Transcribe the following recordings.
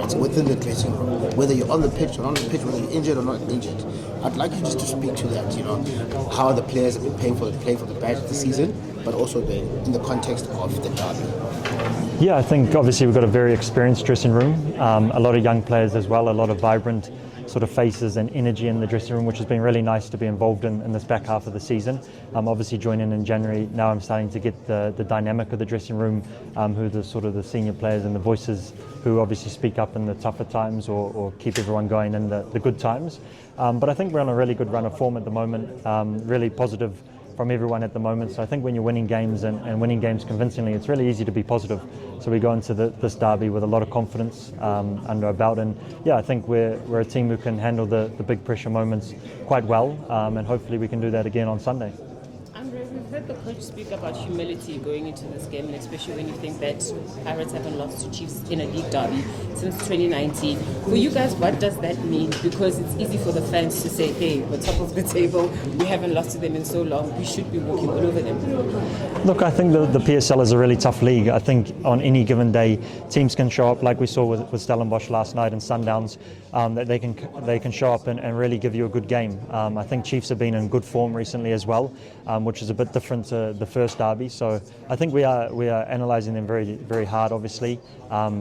it's within the dressing room. Whether you're on the pitch or not on the pitch, whether you're injured or not injured. I'd like you just to speak to that, how the players have been paying for the badge of the season, but also in the context of the derby. Yeah, I think obviously we've got a very experienced dressing room, a lot of young players as well, a lot of vibrant sort of faces and energy in the dressing room, which has been really nice to be involved in this back half of the season. Obviously joining in January, now I'm starting to get the dynamic of the dressing room, who the sort of the senior players and the voices who obviously speak up in the tougher times or keep everyone going in the good times. But I think we're on a really good run of form at the moment, really positive from everyone at the moment. So I think when you're winning games and winning games convincingly, it's really easy to be positive. So we go into this derby with a lot of confidence under our belt, and I think we're a team who can handle the big pressure moments quite well, and hopefully we can do that again on Sunday. Andre, we've heard the coach speak about humility going into this game, and especially when you think that Pirates haven't lost to Chiefs in a league derby since 2019. For you guys, what does that mean? Because it's easy for the fans to say, hey, we're top of the table, we haven't lost to them in so long, we should be walking all over them. Look, I think the PSL is a really tough league. I think on any given day, teams can show up like we saw with Stellenbosch last night and Sundowns, that they can show up and really give you a good game. I think Chiefs have been in good form recently as well, which is a bit different to the first derby. So I think we are analysing them very, very hard, obviously,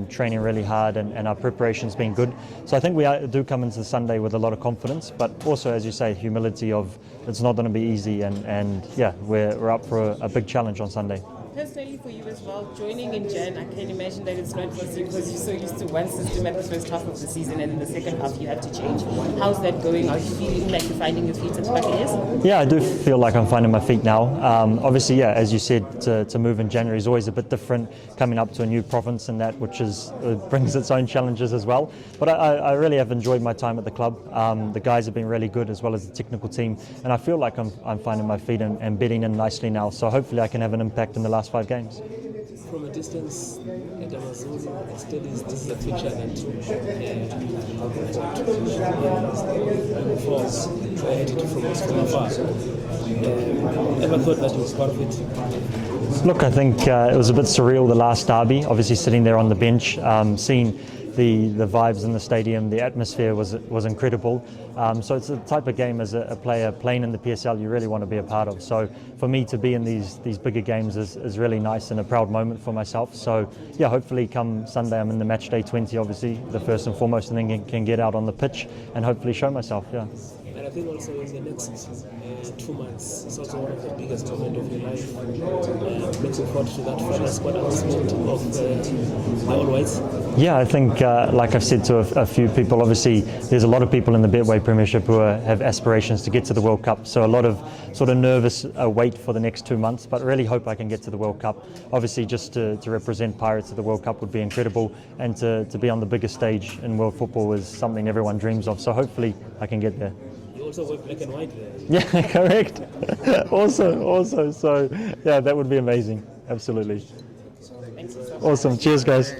training really hard, and our preparation's been good. So I think we do come into Sunday with a lot of confidence, but also, as you say, humility of it's not going to be easy, and we're up for a big challenge on Sunday. Personally, for you as well, joining in Jan, I can imagine that it's not easy because you're so used to one system at the first half of the season, and in the second half you have to change. How's that going? Are you feeling like you're finding your feet at Buccaneers? Yeah, I do feel like I'm finding my feet now. Obviously, as you said, to move in January is always a bit different, coming up to a new province and that, which brings its own challenges as well. But I really have enjoyed my time at the club. The guys have been really good, as well as the technical team, and I feel like I'm finding my feet and bedding in nicely now. So hopefully I can have an impact in the last 5 games. From a distance, at Amazon, this is a future that falls from afar. Ever thought that you was part of it? Look, I think it was a bit surreal the last derby, obviously sitting there on the bench, seeing the vibes in the stadium, the atmosphere was incredible. So it's the type of game as a player playing in the PSL you really want to be a part of. So for me to be in these bigger games is really nice and a proud moment for myself. So hopefully come Sunday I'm in the match day 20, obviously the first and foremost, and then can get out on the pitch and hopefully show myself. And I think also in the next 2 months, it's also one of the biggest moments of your life. Looking forward to that final squad announcement of the All Whites. Yeah, I think, like I've said to a few people, obviously there's a lot of people in the Betway Premiership who have aspirations to get to the World Cup. So a lot of sort of nervous wait for the next 2 months, but really hope I can get to the World Cup. Obviously just to represent Pirates at the World Cup would be incredible, and to be on the biggest stage in world football is something everyone dreams of. So hopefully I can get there. Also wear black and white there. Yeah, correct. also, so that would be amazing. Absolutely. Thank you so much. Awesome. Cheers, guys.